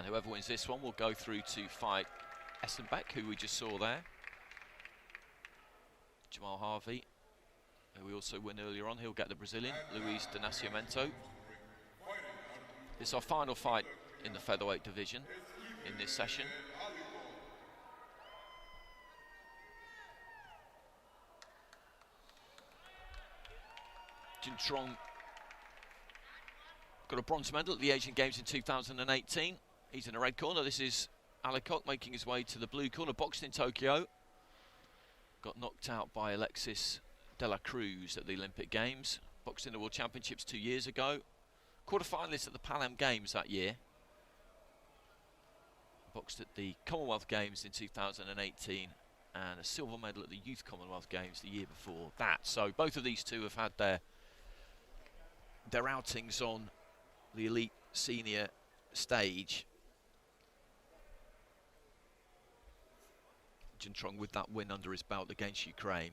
And whoever wins this one will go through to fight Essenbeck, who we just saw there. Jamal Harvey, who we also won earlier on, he'll get the Brazilian, Luis de Nascimento. This is our final fight in the featherweight division in this session. JUNTRONG got a bronze medal at the Asian Games in 2018. He's in the red corner. This is ALLICOCK making his way to the blue corner. Boxed in Tokyo. Got knocked out by Alexis de la Cruz at the Olympic Games. Boxed in the World Championships 2 years ago. Quarter-finalist at the Pan Am Games that year. Boxed at the Commonwealth Games in 2018 and a silver medal at the Youth Commonwealth Games the year before that. So both of these two have had their outings on the elite senior stage. JUNTRONG with that win under his belt against Ukraine.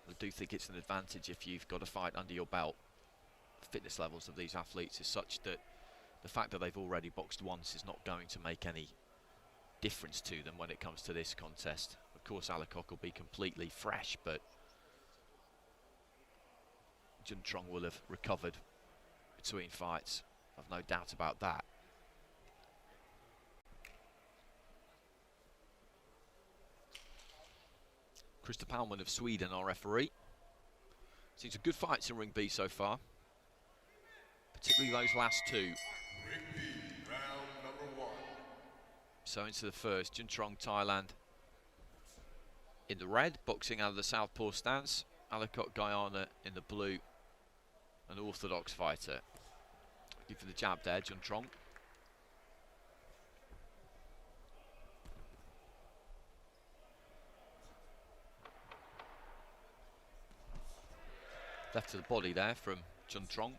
I do think it's an advantage if you've got a fight under your belt. The fitness levels of these athletes is such that the fact that they've already boxed once is not going to make any difference to them when it comes to this contest. Of course, ALLICOCK will be completely fresh, but JUNTRONG will have recovered between fights. I've no doubt about that. Christer Palman of Sweden, our referee. Seen some good fights in Ring B so far, particularly those last two. Ring B, round number 1. So into the first, JUNTRONG Thailand in the red, boxing out of the southpaw stance. ALLICOCK Guyana in the blue, an orthodox fighter. Looking for the jab there, JUNTRONG. Left to the body there from JUNTRONG.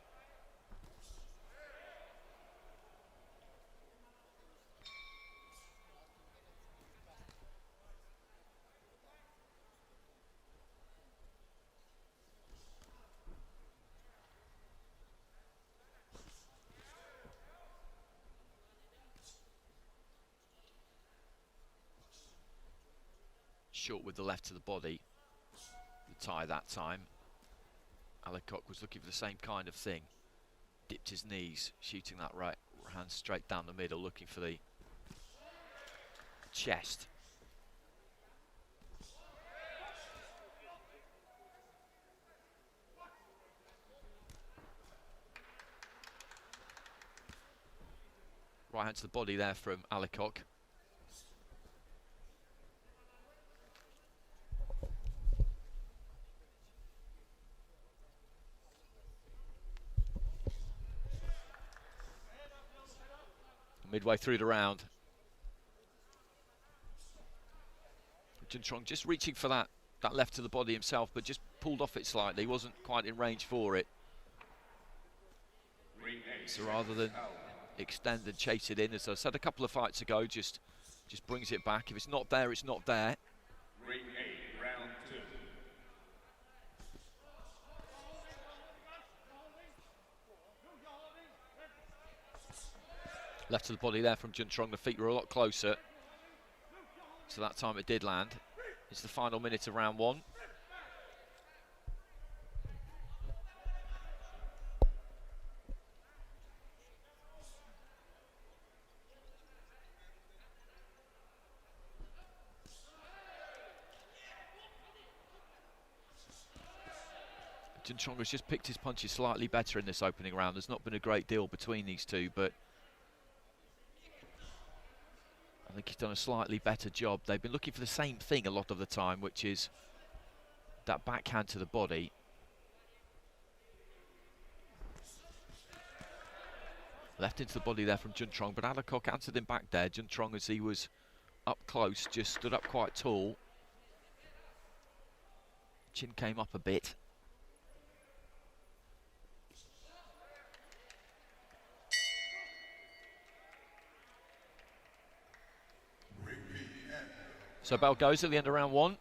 Short with the left to the body. The tie that time. ALLICOCK was looking for the same kind of thing. Dipped his knees, shooting that right hand straight down the middle, looking for the chest. Right hand to the body there from ALLICOCK. Midway through the round, JUNTRONG just reaching for that left to the body himself, but just pulled off it slightly. He wasn't quite in range for it. So rather than extend and chase it in, as I said a couple of fights ago, just brings it back. If it's not there, it's not there. Ring 8, round 2. Left to the body there from JUNTRONG. The feet were a lot closer, so that time it did land. It's the final minute of round 1. JUNTRONG has just picked his punches slightly better in this opening round. There's not been a great deal between these two, but I think he's done a slightly better job. They've been looking for the same thing a lot of the time, which is that backhand to the body. Left into the body there from JUNTRONG, but ALLICOCK answered him back there. JUNTRONG, as he was up close, just stood up quite tall. Chin came up a bit. So bell goes at the end of round 1.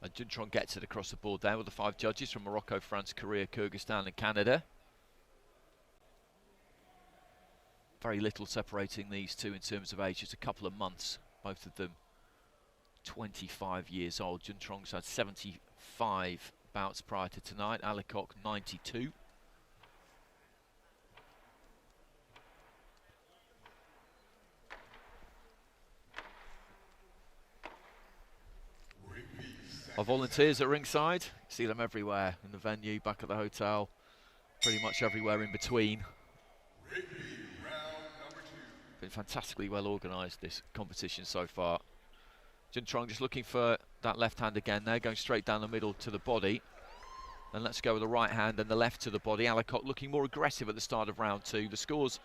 And Juntrong gets it across the board there with the 5 judges from Morocco, France, Korea, Kyrgyzstan and Canada. Very little separating these two in terms of age, just a couple of months, both of them 25 years old. Juntrong's had 75 bouts prior to tonight, ALLICOCK 92. Our volunteers at ringside, see them everywhere in the venue, back at the hotel, pretty much everywhere in between. Been fantastically well organised, this competition so far. Juntrong just looking for that left hand again there, going straight down the middle to the body. And let's go with the right hand and the left to the body. ALLICOCK looking more aggressive at the start of round 2. The scores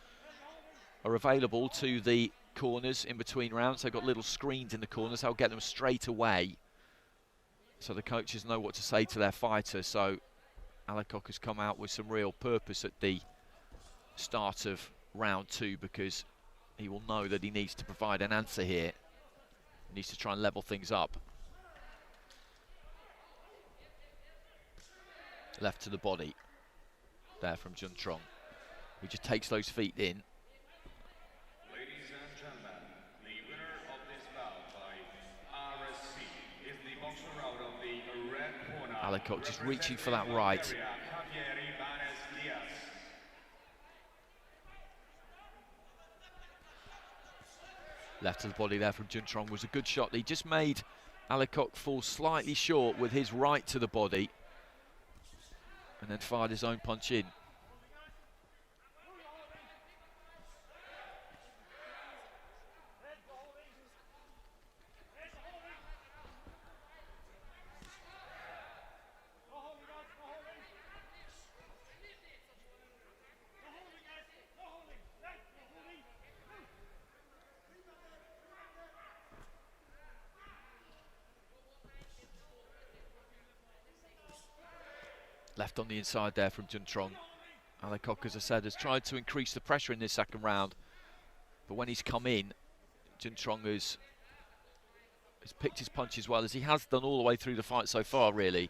are available to the corners in between rounds. They've got little screens in the corners. They'll get them straight away, so the coaches know what to say to their fighter. So ALLICOCK has come out with some real purpose at the start of round 2, because he will know that he needs to provide an answer here. He needs to try and level things up. Left to the body there from Juntrong, who just takes those feet in. Ladies and gentlemen, the winner of this bout by RSC is the boxer out of the red corner. ALLICOCK just reaching for that right. Left to the body there from Juntrong was a good shot. He just made ALLICOCK fall slightly short with his right to the body, and then fired his own punch in. Left on the inside there from Juntrong. ALLICOCK, as I said, has tried to increase the pressure in this second round, but when he's come in, Juntrong has picked his punches well, as he has done all the way through the fight so far, really.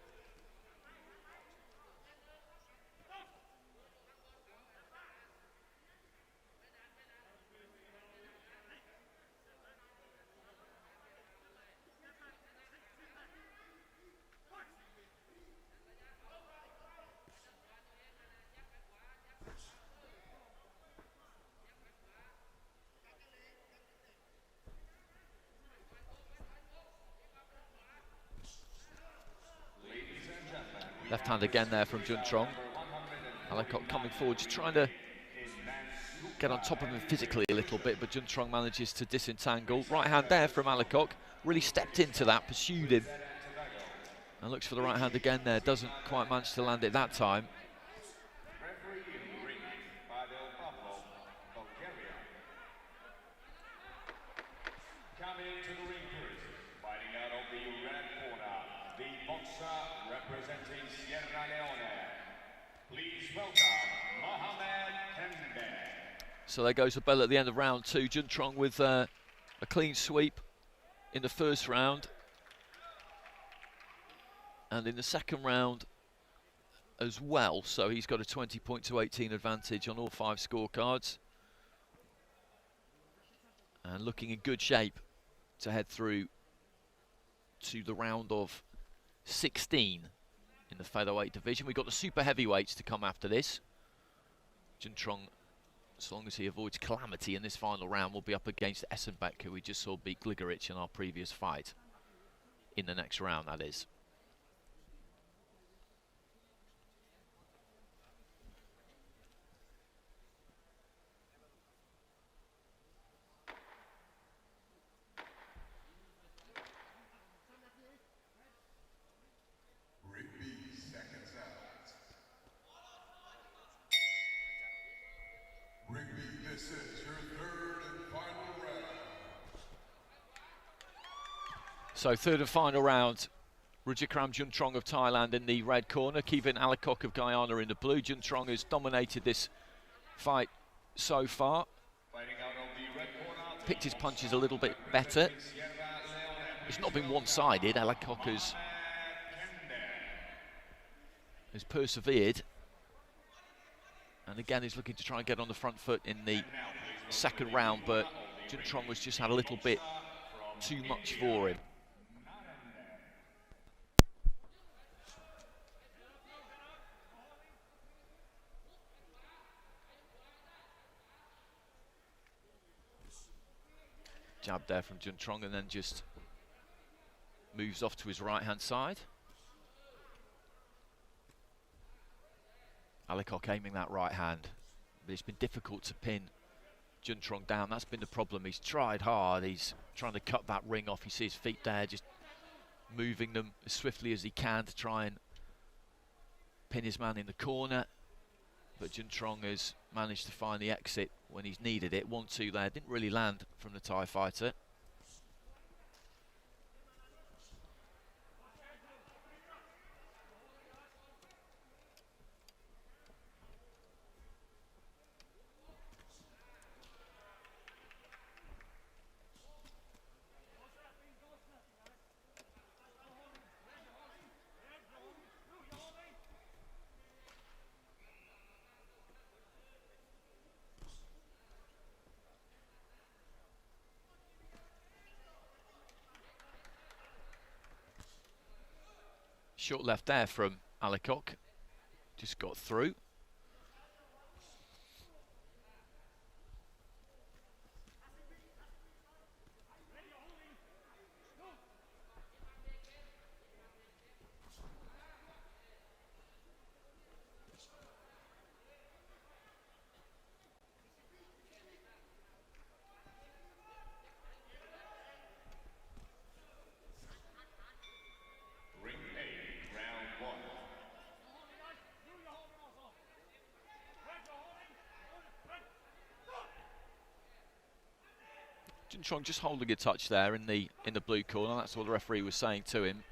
Left hand again there from Juntrong. ALLICOCK coming forward, just trying to get on top of him physically a little bit, but Juntrong manages to disentangle. Right hand there from ALLICOCK, really stepped into that, pursued him, and looks for the right hand again there. Doesn't quite manage to land it that time. So there goes the bell at the end of round 2. Juntrong with a clean sweep in the first round, and in the second round as well. So he's got a 20-18 advantage on all 5 scorecards, and looking in good shape to head through to the round of 16 in the featherweight division. We've got the super heavyweights to come after this. Juntrong, as long as he avoids calamity in this final round, will be up against Essenbeck, who we just saw beat Gligoric in our previous fight. In the next round, that is. This is your third and final round. So third and final round. Rujakran Juntrong of Thailand in the red corner. Keevin ALLICOCK of Guyana in the blue. Juntrong has dominated this fight so far. Picked his punches a little bit better. It's not been one-sided. ALLICOCK has has persevered. And again, he's looking to try and get on the front foot in the second round, but Juntrong has just had a little bit too much for him. Jab there from Juntrong, and then just moves off to his right-hand side. ALLICOCK aiming that right hand, but it's been difficult to pin Juntrong down. That's been the problem. He's tried hard. He's trying to cut that ring off. You see his feet there, just moving them as swiftly as he can to try and pin his man in the corner. But Juntrong has managed to find the exit when he's needed it. 1-2 there, didn't really land from the Thai fighter. Short left there from ALLICOCK, just got through. Juntrong just holding a touch there in the blue corner. That's what the referee was saying to him.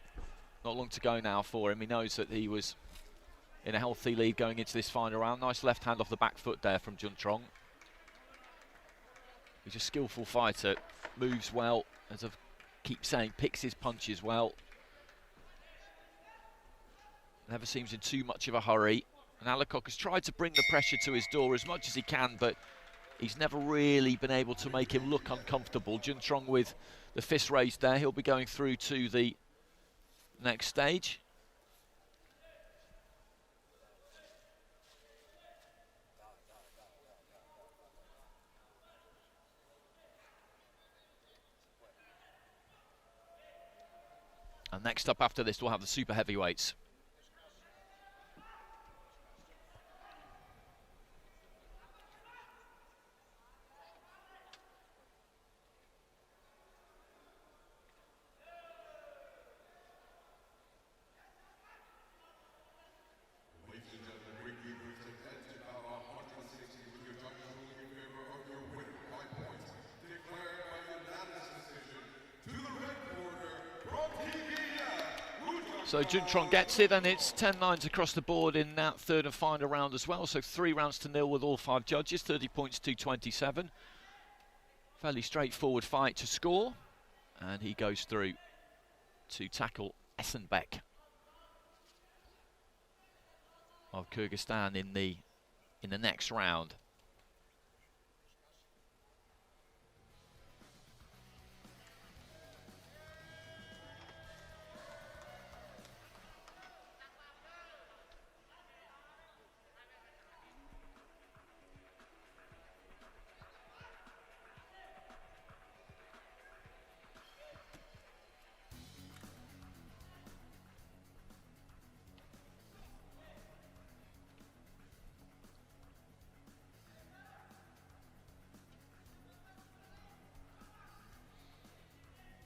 Not long to go now for him. He knows that he was in a healthy lead going into this final round. Nice left hand off the back foot there from Juntrong. He's a skillful fighter, moves well, as I keep saying, picks his punches well. Never seems in too much of a hurry. And ALLICOCK has tried to bring the pressure to his door as much as he can, but he's never really been able to make him look uncomfortable. Juntrong with the fist raised there. He'll be going through to the next stage. And next up after this, we'll have the super heavyweights. So Juntrong gets it, and it's 10-9 across the board in that third and final round as well. So 3 rounds to 0 with all 5 judges, 30 points to 27. Fairly straightforward fight to score, and he goes through to tackle Essenbeck of Kyrgyzstan in the next round.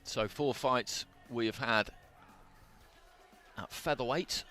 So 4 fights we have had at featherweight.